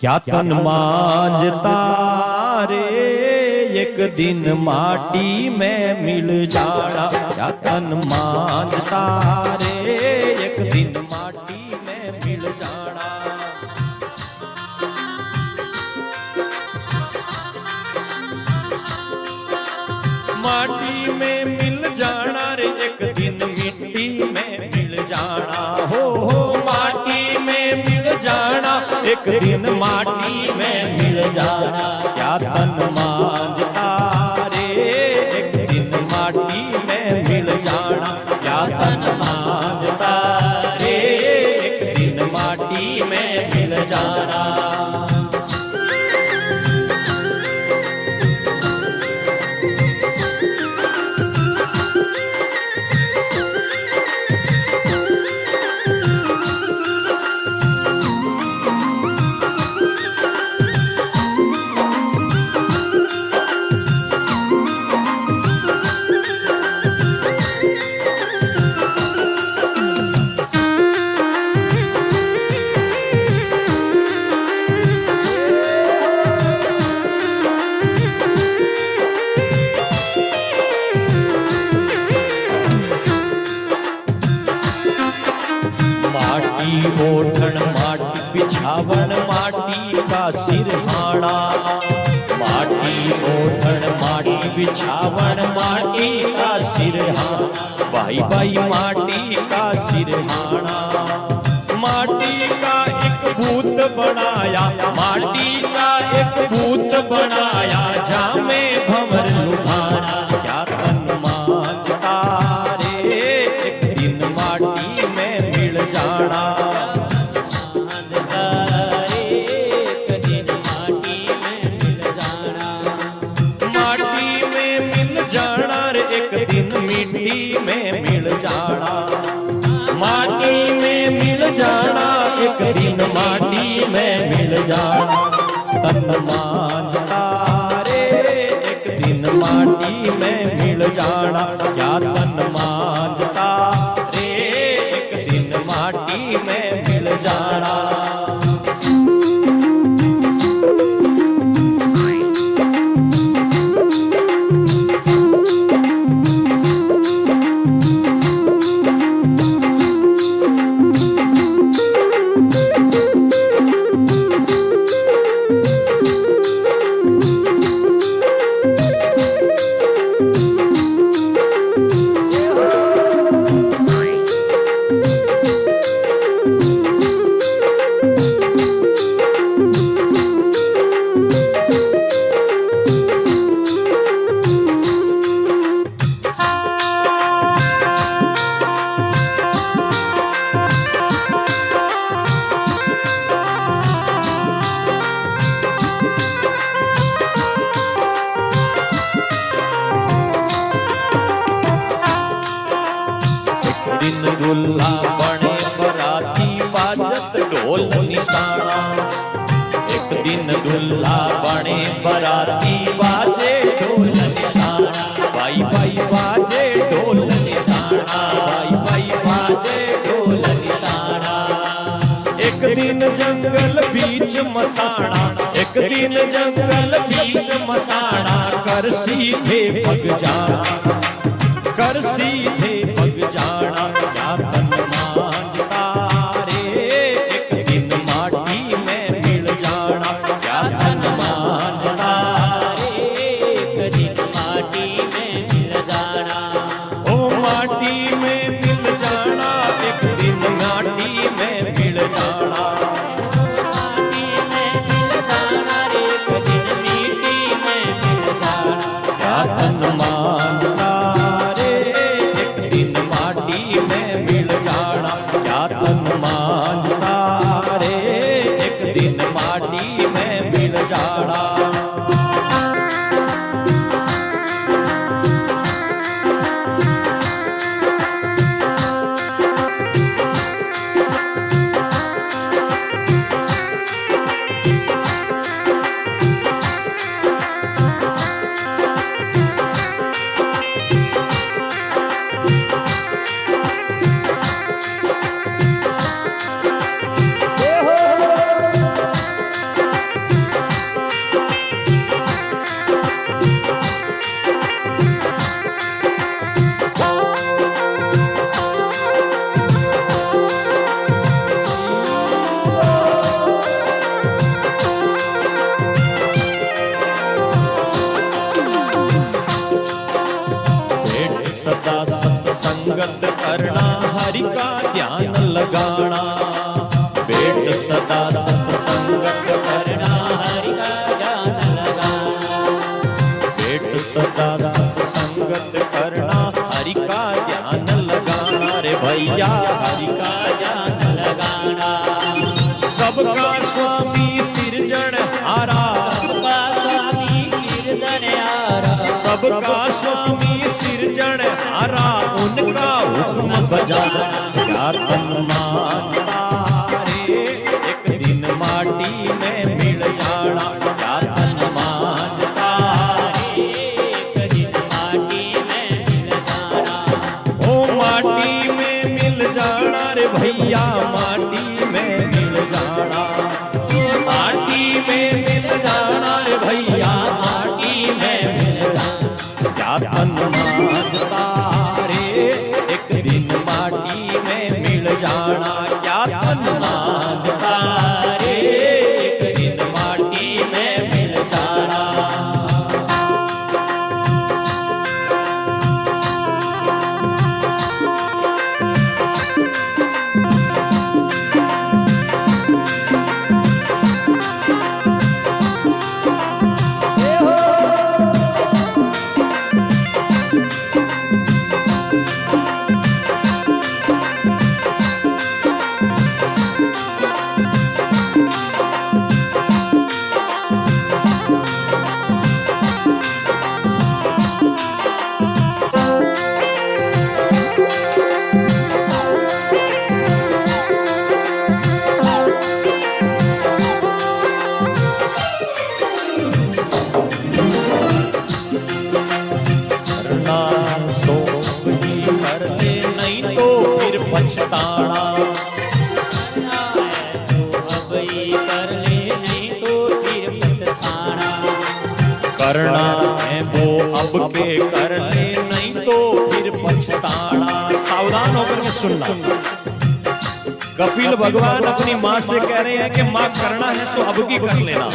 क्या तन मांझता रे एक दिन माटी में मिल जाना। क्या तन मांझता रे एक दिन माटी में मिल जाना। माटी में मिल जाना रे एक दिन मिट्टी में मिल जाना। हो माटी में मिल जाना एक दिन माटी में मिल जाना। क्या तन मांझता रे एक दिन माटी में मिल जाना। क्या तन मांझता रे एक दिन माटी में मिल जाना। ओढ़न माटी बिछावन माटी का सिरहाना। माटी ओढ़न माटी बिछावन माटी का सिरहाना। भाई भाई माटी का सिरहाना। माटी का एक भूत बनाया। माटी का एक भूत बनाया जामे भंवर लुभाना। क्या तन मांझता रे एक दिन माटी में मिल जाना। मिट्टी में मिल जाना। माटी में मिल जाना एक दिन माटी में मिल जाना। तन मांझता रे एक दिन माटी में मिल जाना। क्या तन मांझता रे एक दिन माटी में मिल जाना। दुल्हा बने बराती बाजत ढोल निशाना। एक दिन दुल्हा बने बराती बाजे ढोल निशाना। भाई भाई बाजे ढोल निशाना। भाई भाई बाजे ढोल निशाना। एक दिन जंगल बीच मसाना। एक दिन जंगल बीच मसाना। कर सीधे भग जाना। कर सीधे भग जाना। क्या तन मांझता रे एक दिन माटी में मिल जाना। क्या तन मांझता रे एक दिन माटी में मिल जाना। ओ माटी में मिल जाना एक दिन माटी में मिल जाना। माटी में मिल जाना एक दिन मिट्टी में मिल जाना। क्या तन मांझता रे एक संगत करना, हरि का ध्यान लगाना। पेट सदा सत्संगत करना, हरि का ध्यान लगाना रे भैया, हरि का ध्यान लगाना। सबका स्वामी सिरजनहारा, सबका स्वामी सिरजनहारा, सबका स्वामी सिरजनहारा, उनका हुक्म बजाना, क्या तन मानता रे एक दिन माटी में मिल जाना, क्या तन मानता रे एक दिन माटी में मिल जाना। ओ माटी में मिल जाना रे भैया, माटी में मिल जाना, माटी में मिल जाना रे भैया, माटी में मिल जाना, क्या तन मानता रे एक दिन माटी में मिल जाना, क्या तन मानता रे एक दिन माटी में मिल जाना। करना सो ही कर ले, नहीं तो फिर पछताना, करना है जो अब ही कर ले, नहीं तो फिर पछताना। करना है वो अब के कर ले, नहीं तो फिर पछताना। सावधान होकर के सुनना, कपिल भगवान अपनी माँ से कह रहे हैं कि माँ करना है तो अब की कर लेना,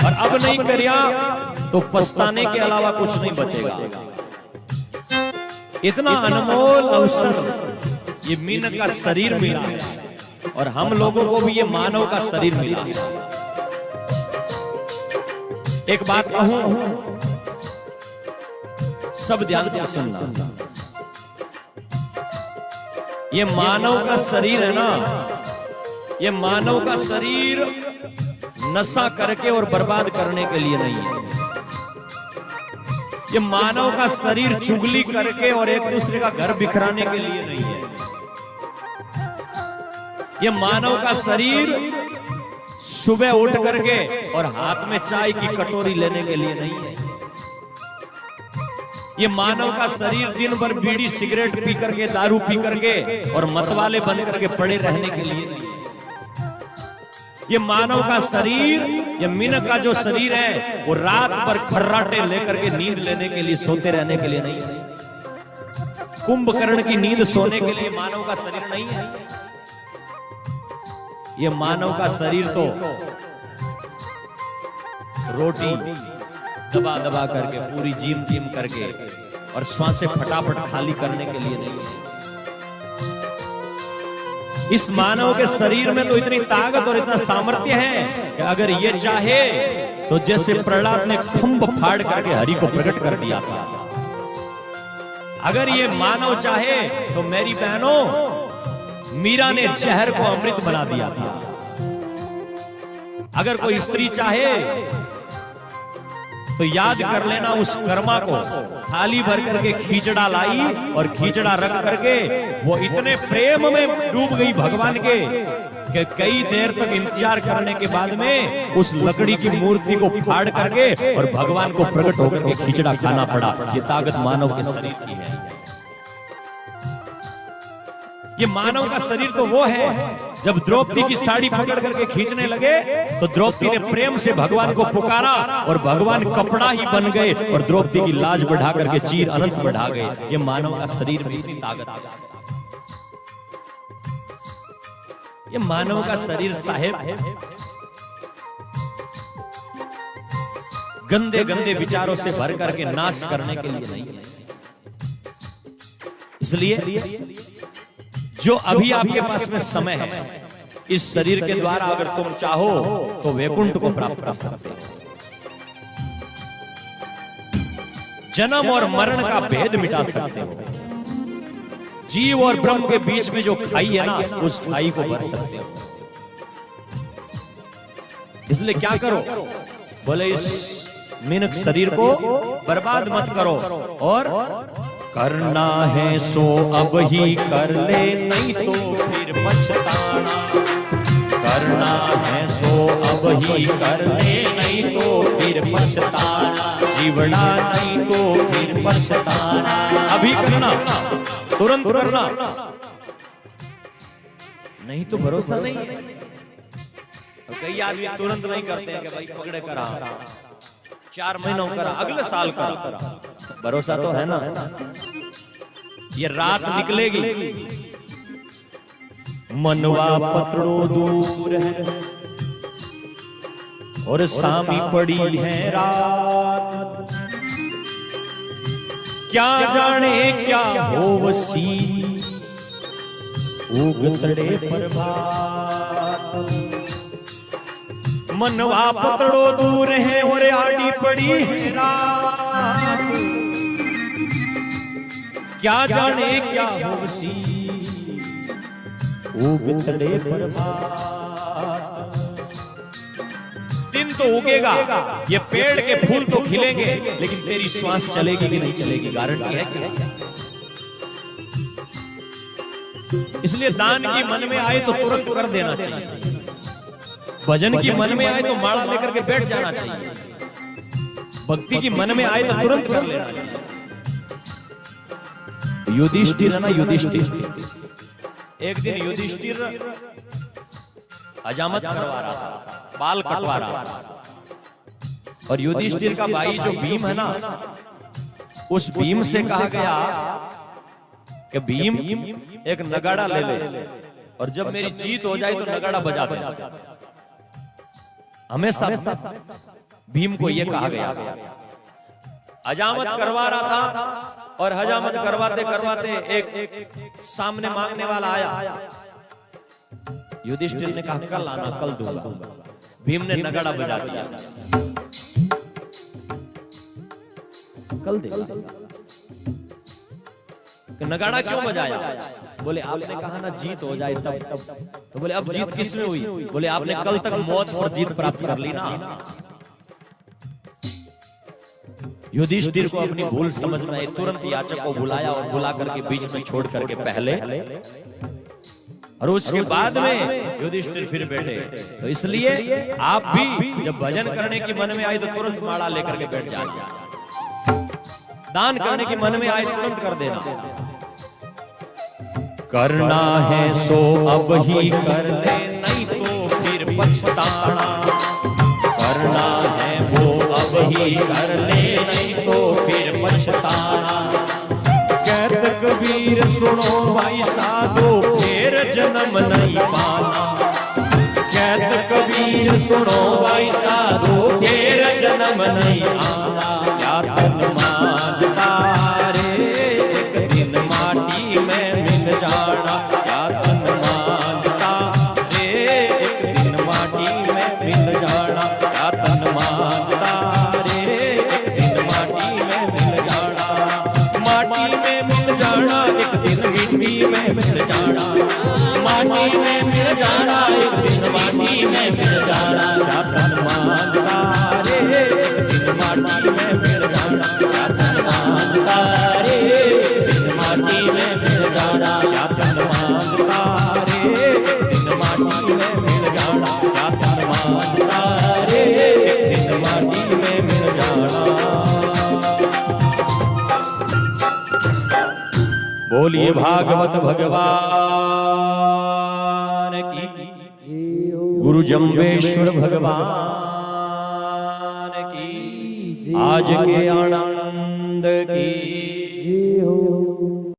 और अब नहीं करिया तो पछताने के अलावा कुछ नहीं बचेगा। इतना अनमोल अवसर ये मीन का शरीर मिला है, और हम लोगों को भी ये मानव का शरीर मिला है। एक बात कहूं, सब ध्यान से सुनना, ये मानव का शरीर है ना, ये मानव का शरीर नशा करके और बर्बाद करने के लिए नहीं है। ये मानव का शरीर चुगली करके और एक दूसरे का घर बिखराने के लिए नहीं है। ये मानव का शरीर सुबह उठ करके और हाथ में चाय की कटोरी लेने के लिए नहीं है। ये मानव का शरीर दिन भर बीड़ी सिगरेट पी करके, दारू पी करके और मतवाले बन करके पड़े रहने के लिए नहीं है। ये मानव का शरीर, ये मीन का जो शरीर है, वो रात भर खर्राटे लेकर के नींद लेने के लिए, सोते रहने के लिए नहीं है। कुंभकर्ण की नींद सोने के लिए मानव का शरीर नहीं है। ये मानव का शरीर तो रोटी दबा दबा करके, पूरी जिम जिम करके और श्वासें फटाफट खाली करने के लिए नहीं है। इस मानव के शरीर में तो इतनी ताकत और इतना सामर्थ्य है कि अगर ये चाहे तो जैसे प्रहलाद ने खंभ फाड़ करके हरि को प्रकट कर दिया था, अगर ये मानव चाहे तो मेरी बहनों, मीरा ने जहर को अमृत बना दिया था। अगर कोई स्त्री चाहे तो याद कर लेना, उस कर्मा को थाली भर करके खींचड़ा लाई और खींचड़ा रख करके वो इतने प्रेम में डूब गई भगवान के कि कई देर तक इंतजार करने के बाद में उस लकड़ी की मूर्ति को फाड़ करके और भगवान को प्रकट होकर के खींचड़ा खाना पड़ा। ये ताकत मानव के शरीर की है। ये मानव का शरीर तो वो है, जब द्रौपदी की साड़ी पकड़ करके खींचने लगे तो द्रौपदी ने प्रेम से भगवान को पुकारा और भगवान कपड़ा ही बन गए और द्रौपदी की लाज बढ़ा करके चीर अनंत बढ़ा गए। ये मानव का शरीर में इतनी ताकत आ गई। ये मानव का शरीर साहेब गंदे गंदे विचारों से भर करके नाश करने के लिए नहीं है। इसलिए जो अभी आपके पास में समय है, इस शरीर के द्वारा अगर तुम चाहो तो वैकुंठ को प्राप्त कर सकते हो। जन्म और मरण का भेद मिटा सकते हो। जीव और ब्रह्म के बीच में जो खाई है ना, उस खाई को भर सकते हो। इसलिए क्या करो, बोले इस मीनक शरीर को बर्बाद मत करो, और करना है सो अब ही कर ले, नहीं तो फिर पछताना। करना है सो अब ही कर ले, नहीं तो फिर पछताना। जीवड़ा नहीं तो फिर पछताना। अभी करना, तुरंत करना, नहीं तो भरोसा नहीं है। कई आदमी तुरंत नहीं करते हैं कि भाई पकड़े करा, 4 महीनों करा, अगले साल करा, भरोसा तो है ना। ये रात निकलेगी, मनवा पतड़ो दूर है और सामी पड़ी है रात। क्या जाने क्या हो वसी उगतड़े प्रभात। मनवा पतड़ो दूर है और आड़ी पड़ी है रात। क्या जाने क्या हो वसी उगतड़े प्रभात। दिन तो उगेगा, ये पेड़ के फूल तो खिलेंगे, लेकिन तेरी श्वास चलेगी कि नहीं चलेगी, गारंटी है क्या? इसलिए दान की मन में आए तो तुरंत कर देना चाहिए। भजन की मन में आए तो माला लेकर के बैठ जाना चाहिए। भक्ति की मन में आए तो तुरंत कर लेना चाहिए। युधिष्ठिर है ना, युधिष्ठिर, एक दिन युधिष्ठिर हजामत करवा रहा था, बाल कटवा रहा था, और युधिष्ठिर का भाई जो भीम है ना, उस भीम से कहा गया कि भीम एक नगाड़ा ले ले, और जब मेरी जीत हो जाए तो नगाड़ा बजा दे। हमेशा भीम को यह कहा गया। हजामत करवा रहा था, और हजामत करवाते करवाते एक सामने मांगने वाला आया। युधिष्ठिर ने कहा कल आना, कल दूंगा। भीम ने नगाड़ा बजा दिया, कल दे। नगाड़ा क्यों बजाया? बोले आपने कहा ना जीत हो जाए तब। तो बोले अब जीत किसमें हुई? बोले आपने कल तक मौत और जीत प्राप्त कर ली ना। युधिष्ठिर को अपनी भूल समझ में आई, तुरंत याचक को बुलाया और बुला करके बीच में छोड़ करके पहले, और उसके बाद में युधिष्ठिर फिर बैठे। तो इसलिए आप भी जब भजन करने की मन में आए तो तुरंत माला लेकर के बैठ जाए। दान करने की मन में आए तुरंत कर देना। करना है सो अब ही कर ले, नहीं तो फिर पछताना। करना है वो अब ही कर ले, नहीं तो फिर पछताना। कहत कबीर सुनो भाई साधो, फिर जन्म नहीं पाना। कहत कबीर सुनो भाई साधो, फिर जन्म नहीं आना। क्या तन मांझता रे, एक दिन माटी में मिल जाना। क्या तन मांझता रे, एक दिन माटी में मिल जाना। क्या तन मांझता रे, एक दिन माटी में मिल जाना। माटी में मिल जाना, एक दिन मिट्टी में मिल जाना। माटी में मिल जाना, एक दिन माटी में मिल जाना। क्या तन मांझता रे, एक दिन माटी में मिल जाना। क्या तन मांझता रे, एक दिन माटी में मिल जाना। क्या तन मांझता रे, एक दिन माटी में मिल जाना। क्या तन मांझता रे, एक दिन माटी में मिल जाना। बोलिए भागवत भगवान की, गुरु जम्बेश्वर भगवान की, आज के आनंद की।